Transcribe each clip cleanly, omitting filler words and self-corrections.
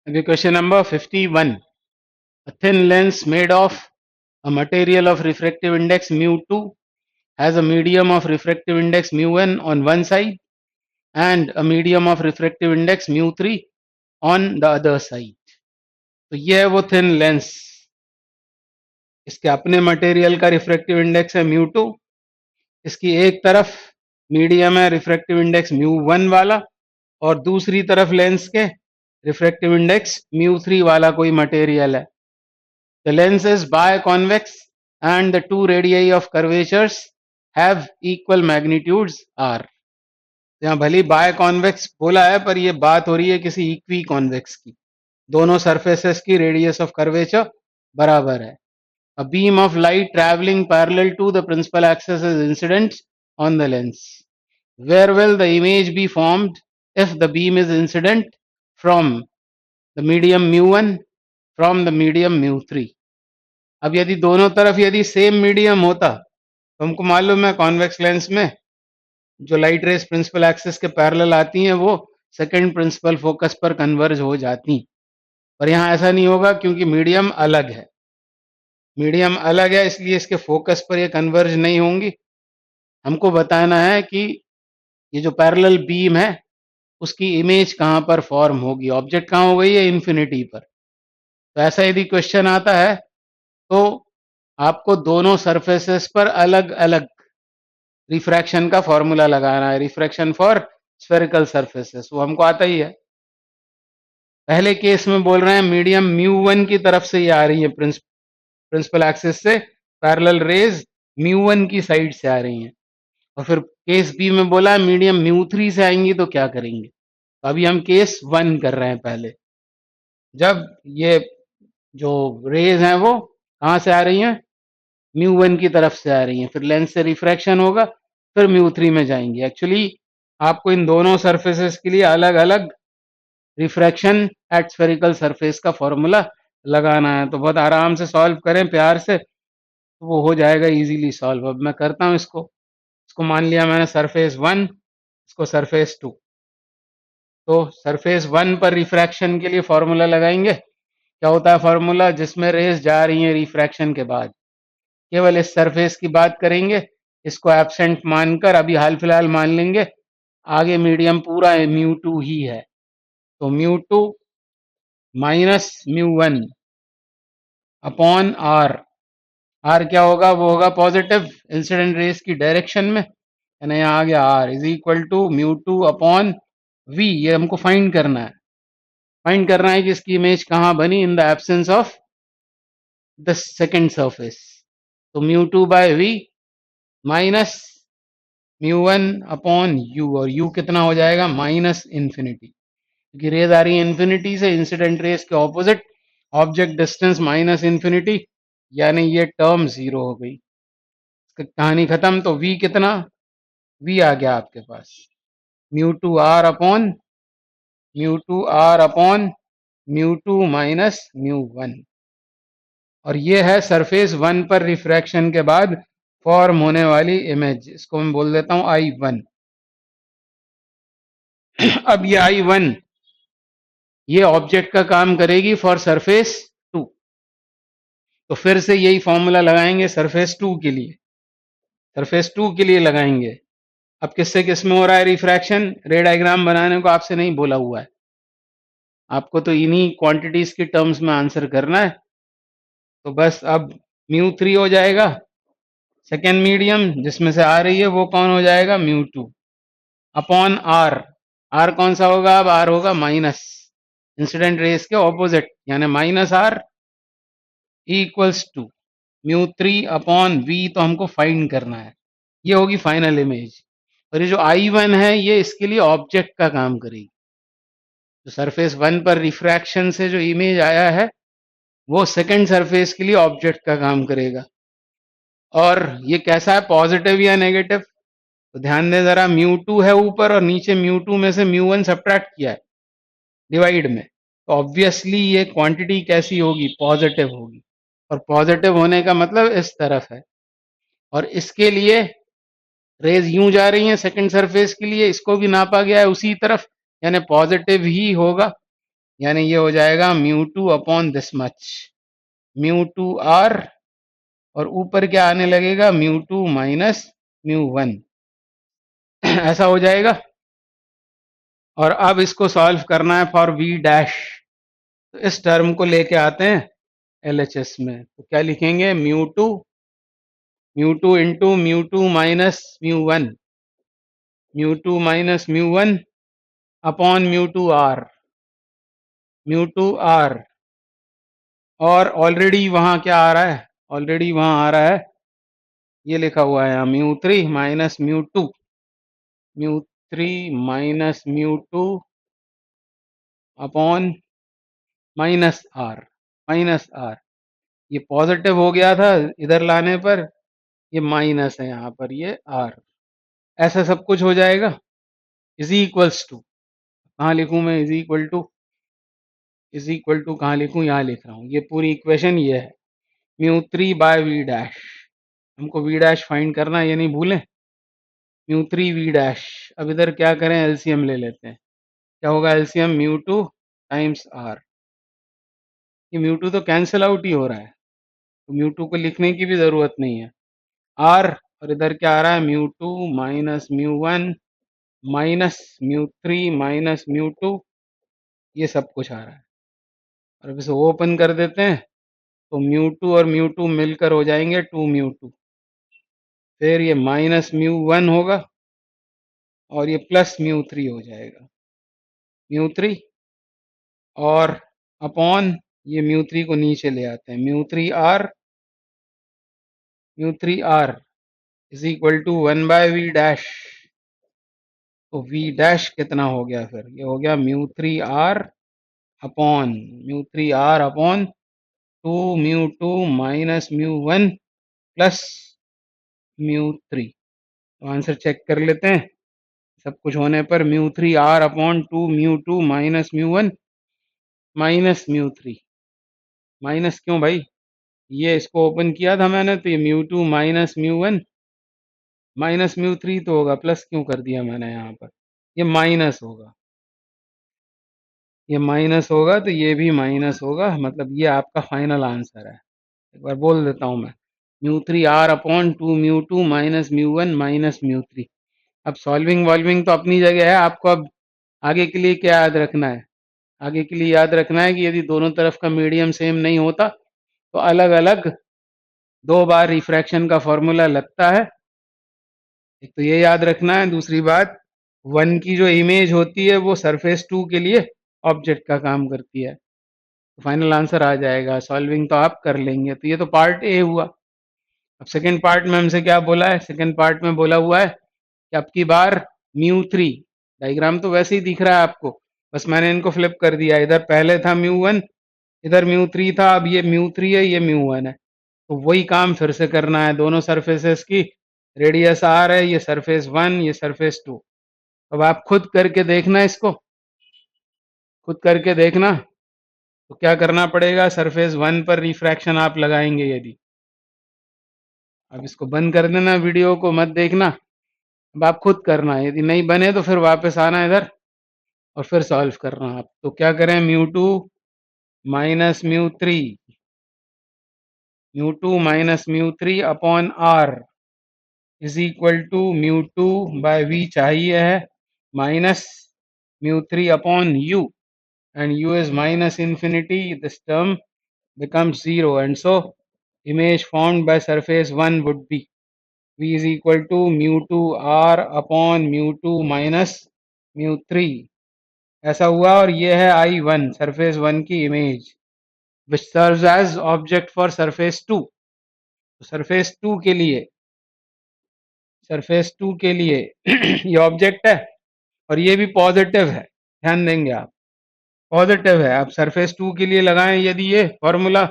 अभी question number 51. A thin lens made of a material of refractive index mu2 has a medium of refractive index mu1 on one side and a medium of refractive index mu3 on the other side. तो ये है वो thin lens. इसके अपने material का refractive index है mu2. इसकी एक तरफ मीडियम है रिफ्रैक्टिव इंडेक्स mu1 वाला और दूसरी तरफ लेंस के रिफ्रैक्टिव इंडेक्स mu3 वाला कोई मटेरियल है. The lens is biconvex and the two radii of curvatures have equal magnitudes r. यहाँ भले बायकॉन्वेक्स बोला है पर ये बात हो रही है किसी इक्वी कॉन्वेक्स की. दोनों सरफेसेस की रेडियस ऑफ कर्वेचर बराबर है. A beam of light traveling parallel to the principal axis is incident on the lens. Where will the image be formed if the beam is incident from the medium mu1 from the medium mu3? अब यदि दोनों तरफ यदि same medium होता तो हमको मालूम है कॉन्वेक्स लेंस में जो लाइट रेस प्रिंसिपल एक्सिस के पैरेलल आती हैं वो सेकंड प्रिंसिपल फोकस पर कन्वर्ज हो जाती. पर यहाँ ऐसा नहीं होगा क्योंकि मीडियम अलग है. मीडियम अलग है इसलिए इसके फोकस पर ये कन्वर्ज नहीं होंगी. हमको बताना है कि ये जो पैरेलल बीम है उसकी इमेज कहाँ पर फॉर्म होगी. ऑब्जेक्ट कहाँ हो गई है इन्फिनिटी पर. तो ऐसा यदि क्वेश्चन आता है तो आपको दोनों सरफेसेस पर अलग अलग रिफ्रैक्शन का फॉर्मूला लगाना है. रिफ्रैक्शन फॉर स्फेरिकल सरफेसेस वो हमको आता ही है. पहले केस में बोल रहे हैं मीडियम mu1 की तरफ से ये आ रही है प्रिंसिपल एक्सिस से पैरेलल रेज mu1 की साइड से आ रही हैं. और फिर केस बी में बोला मीडियम mu3 से आएंगी तो क्या करेंगे. तो अभी हम केस 1 कर रहे हैं. पहले जब ये जो रेज हैं वो कहाँ से आ रही हैं mu1 की तरफ से आ रही हैं फिर लेंस से रिफ्रैक्शन होगा फिर mu3 में जाएंगे. एक्चुअली आपको इन दोनों सरफेसेस के लिए अलग अलग रिफ्रैक्शन एट स्फेरिकल सरफेस का फॉर्मूला लगाना है. तो बहुत आराम से सॉल्व करें प्यार से तो वो हो जाएगा इजीली सॉल्व. अब मैं करता हूँ इसको मान लिया मैंने सरफेस 1, इसको सरफेस 2. तो सरफेस 1 पर रिफ्रैक्शन के लिए फॉर्मूला लगाएंगे. क्या होता है फॉर्मूला जिसमें रेज जा रही है रिफ्रैक्शन के बाद. केवल इस सरफेस की बात करेंगे. इसको एब्सेंट मानकर अभी हाल फिलहाल मान लेंगे. आगे मीडियम पूरा mu2 ही है. तो mu2 minus mu1 upon are. Are क्या होगा वो होगा पॉजिटिव इंसिडेंट रेस की डायरेक्शन में. यानी यहाँ आ गया R is equal to mu2 upon v. ये हमको फाइंड करना है. फाइंड करना है कि इसकी इमेज कहाँ बनी in the absence of the second surface. तो mu2 by v minus mu1 upon u. और यू कितना हो जाएगा माइनस इन्फिनिटी क्योंकि रेज आ रही है इन्फिनिटी से. इंसिडेंट रेस के opposite object distance minus infinity यानी ये टर्म जीरो हो गई. कहानी खत्म. तो v कितना v आ गया आपके पास mu2 r upon mu2 minus mu1. और ये है सरफेस 1 पर रिफ्रैक्शन के बाद फॉर्म होने वाली इमेज. इसको मैं बोल देता हूं I1. अब ये I1 ये ऑब्जेक्ट का काम करेगी फॉर सरफेस 2. तो फिर से यही फॉर्मूला लगाएंगे सरफेस 2 के लिए. सरफेस 2 के लिए लगाएंगे. अब किससे किस में हो रहा है रिफ्रैक्शन. रे डायग्राम बनाने को आपसे नहीं बोला हुआ है. आपको तो इन्हीं क्वांटिटीज के टर्म्स में आंसर करना है. तो बस अब mu3 हो जाएगा सेकेंड मीडियम जिसमें से आ रही है वो कौन हो जाएगा mu2 अपॉन आर. आर कौन सा होगा अब आर होगा माइनस इंसिडेंट रेस के ऑपोजिट यानी minus R equals to mu3 upon v. तो हमको फाइंड करना है. ये होगी फाइनल इमेज. और ये जो I1 है ये इसके लिए ऑब्जेक्ट का काम करेगी. जो सरफेस 1 पर रिफ्रैक्शन से जो इमेज आया है वो सेकंड सरफेस के लिए ऑब्जेक्ट का काम करेगा. और ये कैसा है पॉजिटिव या नेगेटिव. तो ध्यान दें जरा mu2 है ऊपर और नीचे mu2 में से mu1 सब्ट्रैक्ट किया है डिवाइड में. तो ऑब्वियसली ये क्वांटिटी कैसी होगी पॉजिटिव होगी. और पॉजिटिव होने का मतलब इस तरफ है. और इसके लिए रेज यूं जा रही हैं सेकंड सरफेस के लिए. इसको भी नापा गया है उसी तरफ यानी पॉजिटिव ही होगा. यानी ये हो जाएगा mu two upon this much, mu two R, और ऊपर क्या आने लगेगा, mu two minus mu one. ऐसा हो जाएगा। और अब इसको सॉल्व करना है फॉर वी डैश, तो इस टर्म को लेके आते हैं एलएचएस में। तो क्या लिखेंगे, mu two into mu two minus mu one, mu two minus mu one upon mu two R, mu two R. और ऑलरेडी वहां क्या आ रहा है, ऑलरेडी वहां आ रहा है, ये लिखा हुआ है यहाँ, mu three minus mu two, mu three minus mu two upon minus R, minus R. ये पॉजिटिव हो गया था इधर लाने पर, ये माइनस है यहाँ पर, ये आर। ऐसा सब कुछ हो जाएगा। इज इक्वल्स टू, कहाँ लिखूं मैं, is equal to, is equal to कहाँ लिखूं, यहाँ लिख रहा हूँ। ये पूरी इक्वेशन ये है, mu three by v dash. हमको वी डैश फाइंड करना है, ये नहीं भूलें, म्यू थ्री वी डैश। अब इधर क्या करें, एलसीएम ले लेते हैं। क्या होगा LCM, mu two times R. ये म्यू टू तो कैंसिल आउट ही हो रहा है, तो म्यू टू को लिखने की भी जरूरत नहीं है। आर, और इधर क्या आ रहा है, mu two minus mu one minus mu three minus mu to, ये सब कुछ आ रहा है। और अब इसे ओपन कर देते हैं, तो म्यू टू और म्यू टू मिलकर हो जाएंगे टू म्यू टू। फिर ये माइनस म्यू वन होगा, और ये प्लस म्यू थ्री हो जाएगा, म्यू थ्री। और अपॉन ये म्यू थ्री को नीचे ले आते हैं, mu three r, mu three r is equal to one by v dash. तो वी डैश कितना हो गया, फिर ये हो गया mu three r upon, mu three r upon two mu two minus mu one plus mu three. तो answer check कर लेते हैं। सब कुछ होने पर mu three r upon two mu two minus mu one minus mu three. Minus क्यों भाई, ये इसको ओपन किया था मैंने, तो ये mu two minus mu one minus mu three तो होगा, प्लस क्यों कर दिया मैंने यहाँ पर, ये माइनस होगा, ये माइनस होगा, तो ये भी माइनस होगा। मतलब ये आपका फाइनल आंसर है। एक बार बोल देता हूँ मैं, mu three r upon two mu two minus mu one minus mu three. अब सॉल्विंग वॉल्विंग तो अपनी जगह है, आपको अब आगे के लिए क्या याद रखना है, आगे के लिए याद रखना है कि यदि दोनों तरफ का मीडियम सेम नहीं होता तो अलग अलग दो बार रिफ्रैक्शन का फॉर्मूला लगता है। एक तो ये याद रखना है, दूसरी बात, वन की जो इमेज होती है वो सरफेस टू के लिए ऑब्जेक्ट का काम करती है। तो फाइनल आंसर आ जाएगा। सॉल्विंग तो आप कर लेंगे। तो ये तो पार्ट ए हुआ। अब सेकेंड पार्ट में हमसे क्या बोला है, सेकेंड पार्ट में बोला हुआ है कि अब की बार म्यू थ्री, डायग्राम तो वैसे ही दिख रहा है आपको, बस मैंने इनको फ्लिप कर दिया। इधर पहले था म्यू वन, इधर म्यू थ्री था, अब ये म्यू थ्री है, ये म्यू वन है। तो वही काम फिर से करना है। दोनों सरफेसेस की रेडियस आर है, ये सरफेस वन, ये सरफेस टू। अब आप खुद करके देखना, इसको खुद करके देखना। तो क्या करना पड़ेगा, सरफेस वन पर रिफ्रैक्शन आप लगाएंगे यदि, अब इसको बंद कर देना, वीडियो को मत देखना। अब आप खुद करना, यदि नहीं बने तो फिर वापस आना इधर और फिर सॉल्व करना आप। तो क्या करें, mu two minus mu two minus mu three upon r is equal to mu two by v चाहिए है minus mu three upon u, and u is minus infinity, this term becomes 0, and so image formed by surface 1 would be v is equal to mu 2 r upon mu 2 minus mu 3। ऐसा हुआ। और ये है I1 surface 1 की image which serves as object for surface 2। तो surface 2 के लिए ये ऑब्जेक्ट है, और ये भी पॉजिटिव है, ध्यान देंगे आप, पॉजिटिव है। आप सरफेस 2 के लिए लगाएं यदि ये फॉर्मूला,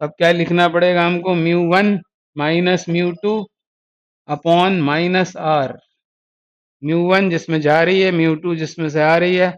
अब क्या लिखना पड़ेगा हमको, mu one minus mu two upon minus r. Mu one जिसमें जा रही है, म्यू टू जिसमें से आ रही है,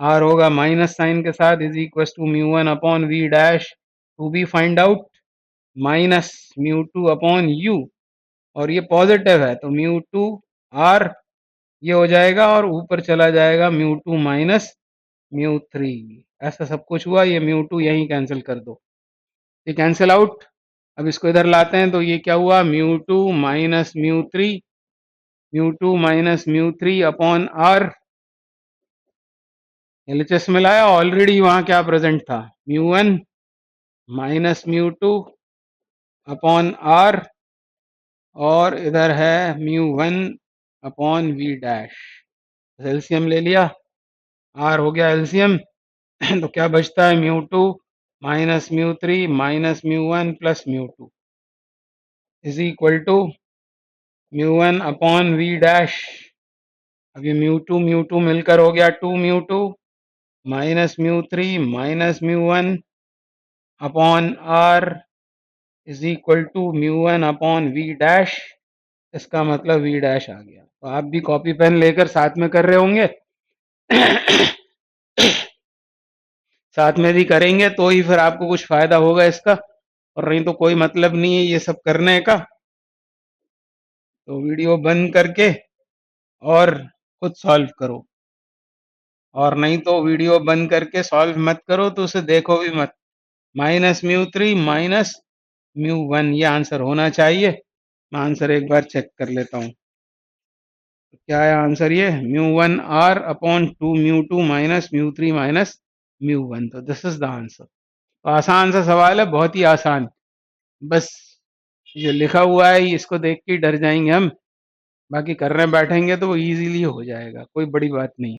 आर होगा माइनस साइन के साथ, is equal to mu one upon v dash to be find out minus mu two upon u. और ये पॉजिटिव है तो म्यू टू आर ये हो जाएगा, और ऊपर चला जाएगा mu two minus mu three. ऐसा सब कुछ हुआ, ये म्यू टू यहीं कैंसिल कर दो, ये कैंसिल आउट। अब इसको इधर लाते हैं तो ये क्या हुआ, mu two minus mu three upon r. LHS में लाया, ऑलरेडी वहां क्या प्रेजेंट था, mu one minus mu two upon r, और इधर है mu one upon v dash. LCM ले लिया, आर हो गया एलसीएम तो क्या बचता है, mu two minus mu three minus mu one plus mu two is equal to mu one upon v dash. अब ये म्यू टू मिलकर हो गया two mu two minus mu three minus mu one upon r is equal to mu one upon v dash. इसका मतलब we dash आ गया। तो आप भी कॉपी पेन लेकर साथ में कर रहे होंगे साथ में भी करेंगे तो ही फिर आपको कुछ फायदा होगा इसका, और नहीं तो कोई मतलब नहीं है ये सब करने का। तो वीडियो बंद करके और खुद सॉल्व करो, और नहीं तो वीडियो बंद करके सॉल्व मत करो तो उसे देखो भी मत। Minus mu three minus mu one, ये आंसर होना चाहिए। मैं आंसर एक बार चेक कर लेता हूँ, क्या है आंसर, ये mu one r upon two mu two minus mu three minus mu one. तो दिस इज द आंसर। तो आसान सा सवाल है, बहुत ही आसान। बस ये लिखा हुआ है इसको देख के डर जाएंगे हम, बाकी करने बैठेंगे तो वो इजीली हो जाएगा, कोई बड़ी बात नहीं।